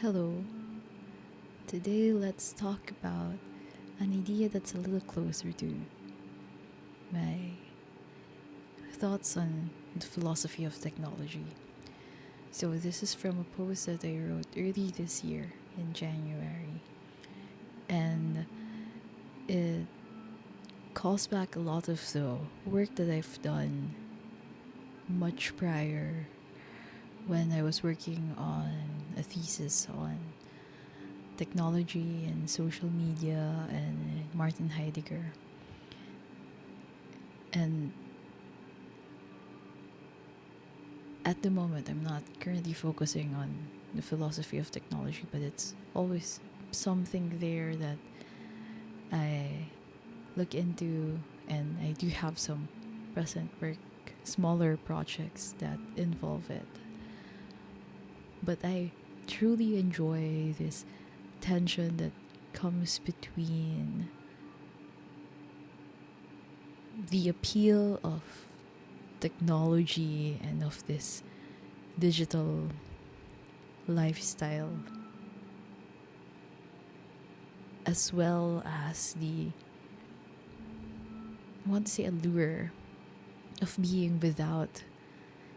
Hello. Today let's talk about an idea that's a little closer to my thoughts on the philosophy of technology. So, this is from a post that I wrote early this year in January, and it calls back a lot of the work that I've done much prior when I was working on a thesis on technology and social media and Martin Heidegger. And at the moment, I'm not currently focusing on the philosophy of technology, but it's always something there that I look into, and I do have some present work, smaller projects that involve it. But I truly enjoy this tension that comes between the appeal of technology and of this digital lifestyle, as well as I want to say, allure of being without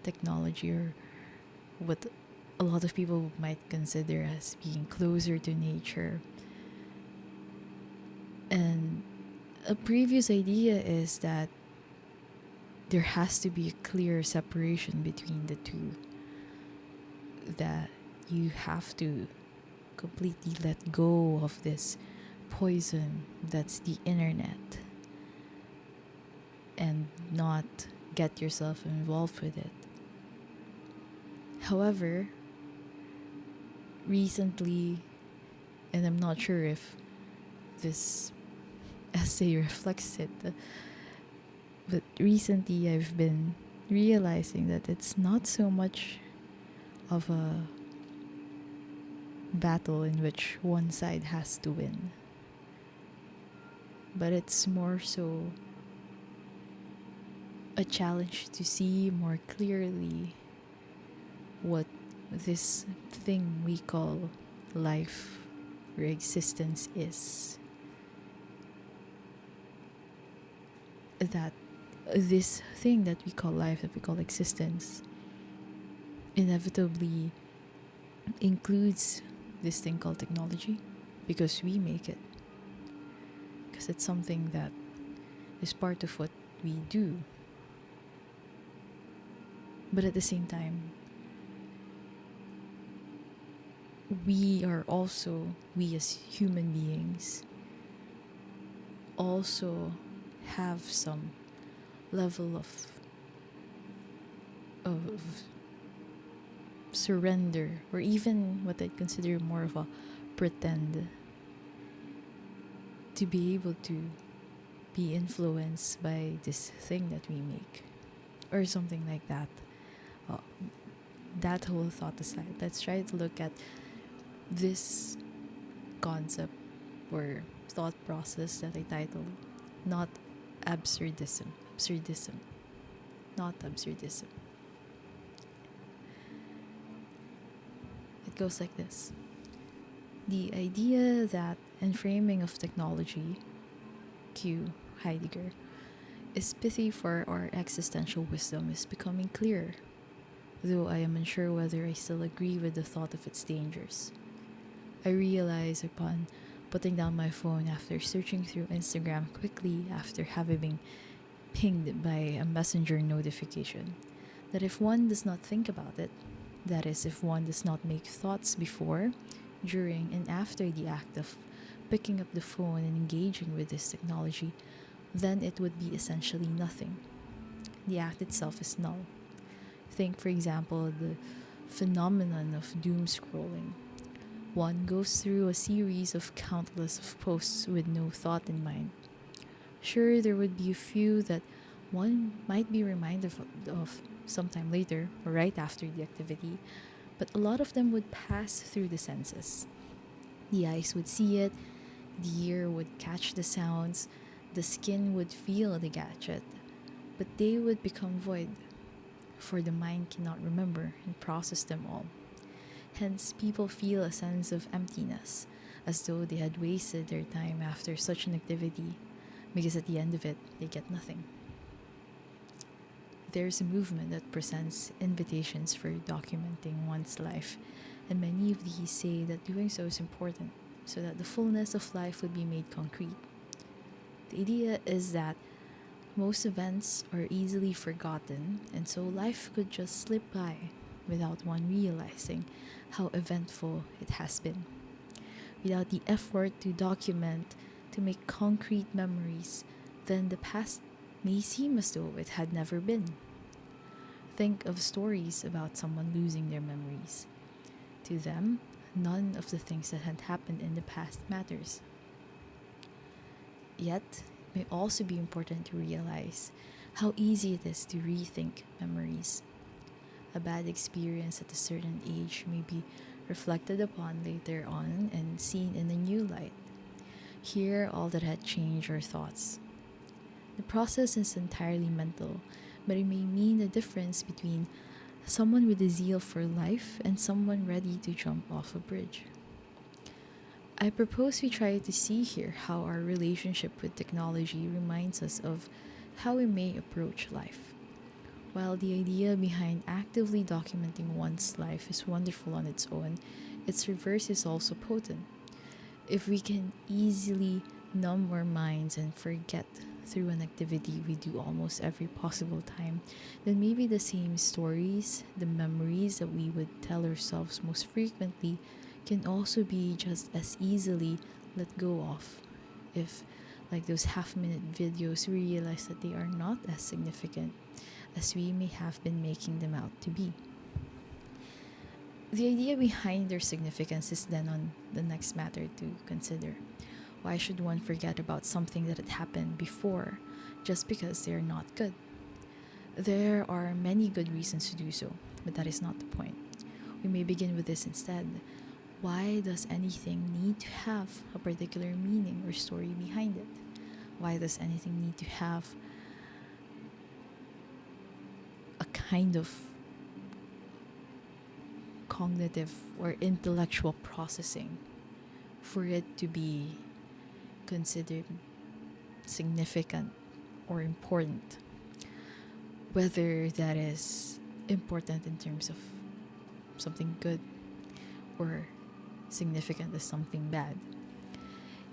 technology, or what a lot of people might consider as being closer to nature. And a previous idea is that there has to be a clear separation between the two, that you have to completely let go of this poison that's the internet and not get yourself involved with it. However, recently, and I'm not sure if this essay reflects it, but recently I've been realizing that it's not so much of a battle in which one side has to win, but it's more so a challenge to see more clearly what this thing we call life or existence is. That this thing that we call life, that we call existence, inevitably includes this thing called technology, because we make it, because it's something that is part of what we do. But at the same time, we as human beings, also have some level of surrender, or even what I'd consider more of a pretend, to be able to be influenced by this thing that we make, or something like that. Uh, that whole thought aside, let's try to look at this concept or thought process that I titled Not Absurdism. Absurdism. Not absurdism. It goes like this. The idea that enframing of technology, Q. Heidegger, is pithy for our existential wisdom is becoming clearer, though I am unsure whether I still agree with the thought of its dangers. I realize upon putting down my phone after searching through Instagram quickly after having been pinged by a messenger notification, that if one does not think about it, that is, if one does not make thoughts before, during, and after the act of picking up the phone and engaging with this technology, then it would be essentially nothing. The act itself is null. Think, for example, the phenomenon of doom scrolling. One goes through a series of countless of posts with no thought in mind. Sure, there would be a few that one might be reminded of sometime later or right after the activity, but a lot of them would pass through the senses. The eyes would see it, the ear would catch the sounds, the skin would feel the gadget, but they would become void, for the mind cannot remember and process them all. Hence, people feel a sense of emptiness, as though they had wasted their time after such an activity, because at the end of it, they get nothing. There's a movement that presents invitations for documenting one's life, and many of these say that doing so is important, so that the fullness of life would be made concrete. The idea is that most events are easily forgotten, and so life could just slip by without one realizing how eventful it has been. Without the effort to document, to make concrete memories, then the past may seem as though it had never been. Think of stories about someone losing their memories. To them, none of the things that had happened in the past matters. Yet, it may also be important to realize how easy it is to rethink memories. A bad experience at a certain age may be reflected upon later on and seen in a new light. Here, all that had changed are thoughts. The process is entirely mental, but it may mean the difference between someone with a zeal for life and someone ready to jump off a bridge. I propose we try to see here how our relationship with technology reminds us of how we may approach life. While the idea behind actively documenting one's life is wonderful on its own, its reverse is also potent. If we can easily numb our minds and forget through an activity we do almost every possible time, then maybe the same stories, the memories that we would tell ourselves most frequently, can also be just as easily let go of if, like those half-minute videos, we realize that they are not as significant as we may have been making them out to be. The idea behind their significance is then on the next matter to consider. Why should one forget about something that had happened before just because they are not good? There are many good reasons to do so, but that is not the point. We may begin with this instead. Why does anything need to have a particular meaning or story behind it? Why does anything need to have a kind of cognitive or intellectual processing for it to be considered significant or important? Whether that is important in terms of something good or significant as something bad.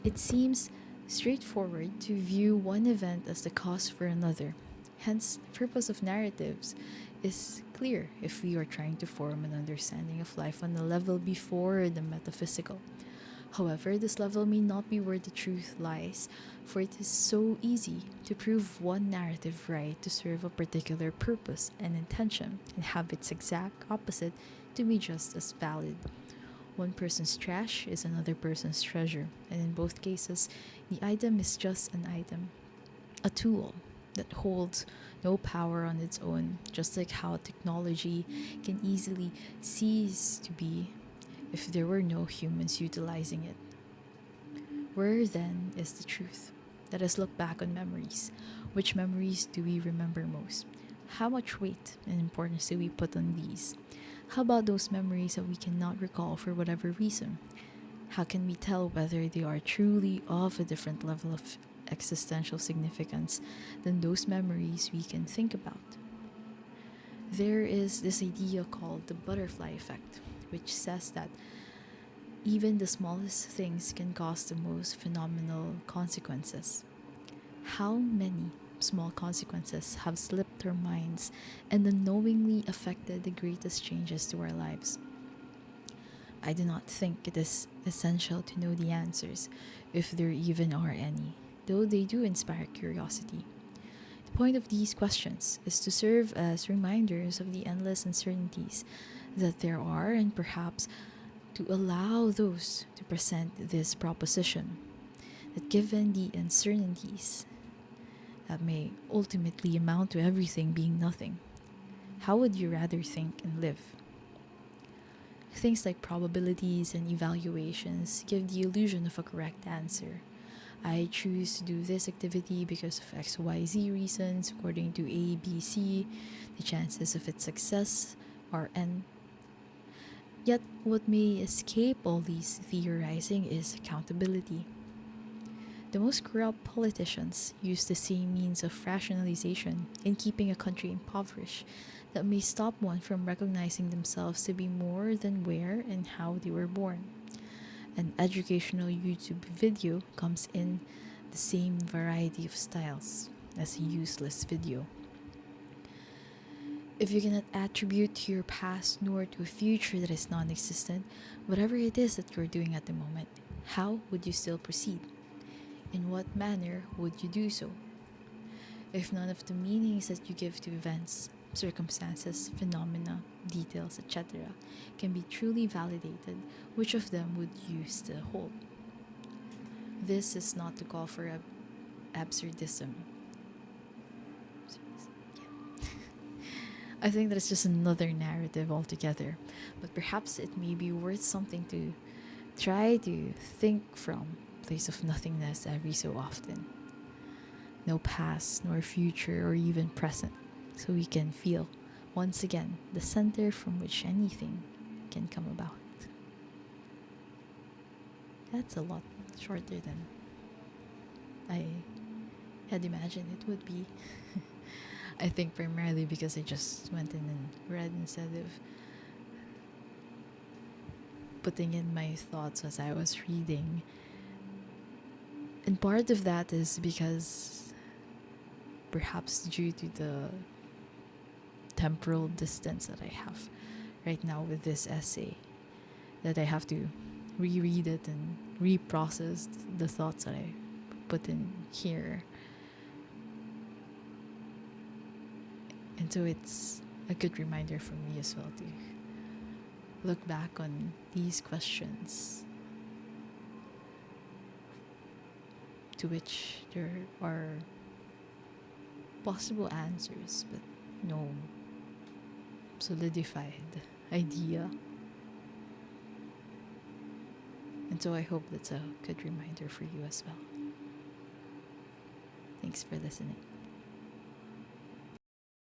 It seems straightforward to view one event as the cause for another. Hence, the purpose of narratives is clear if we are trying to form an understanding of life on the level before the metaphysical. However, this level may not be where the truth lies, for it is so easy to prove one narrative right to serve a particular purpose and intention, and have its exact opposite to be just as valid. One person's trash is another person's treasure, and in both cases, the item is just an item, a tool that holds no power on its own, just like how technology can easily cease to be if there were no humans utilizing it. Where then is the truth? Let us look back on memories. Which memories do we remember most? How much weight and importance do we put on these? How about those memories that we cannot recall for whatever reason? How can we tell whether they are truly of a different level of existential significance than those memories we can think about? There is this idea called the butterfly effect, which says that even the smallest things can cause the most phenomenal consequences. How many small consequences have slipped our minds and unknowingly affected the greatest changes to our lives? I do not think it is essential to know the answers, if there even are any, though they do inspire curiosity. The point of these questions is to serve as reminders of the endless uncertainties that there are, and perhaps to allow those to present this proposition that given the uncertainties that may ultimately amount to everything being nothing, how would you rather think and live? Things like probabilities and evaluations give the illusion of a correct answer. I choose to do this activity because of XYZ reasons. According to ABC, the chances of its success are N. Yet, what may escape all these theorizing is accountability. The most corrupt politicians use the same means of rationalization in keeping a country impoverished that may stop one from recognizing themselves to be more than where and how they were born. An educational YouTube video comes in the same variety of styles as a useless video. If you cannot attribute to your past nor to a future that is non existent, whatever it is that you're doing at the moment, how would you still proceed? In what manner would you do so? If none of the meanings that you give to events, circumstances, phenomena, details, etc., can be truly validated, which of them would you still hold? This is not to call for absurdism. I think that it's just another narrative altogether, but perhaps it may be worth something to try to think from a place of nothingness every so often. No past, nor future, or even present, so we can feel, once again, the center from which anything can come about. That's a lot shorter than I had imagined it would be. I think primarily because I just went in and read instead of putting in my thoughts as I was reading. And part of that is because perhaps due to the temporal distance that I have right now with this essay, that I have to reread it and reprocess the thoughts that I put in here. And so it's a good reminder for me as well to look back on these questions to which there are possible answers, but no solidified idea. And so I hope that's a good reminder for you as well. Thanks for listening.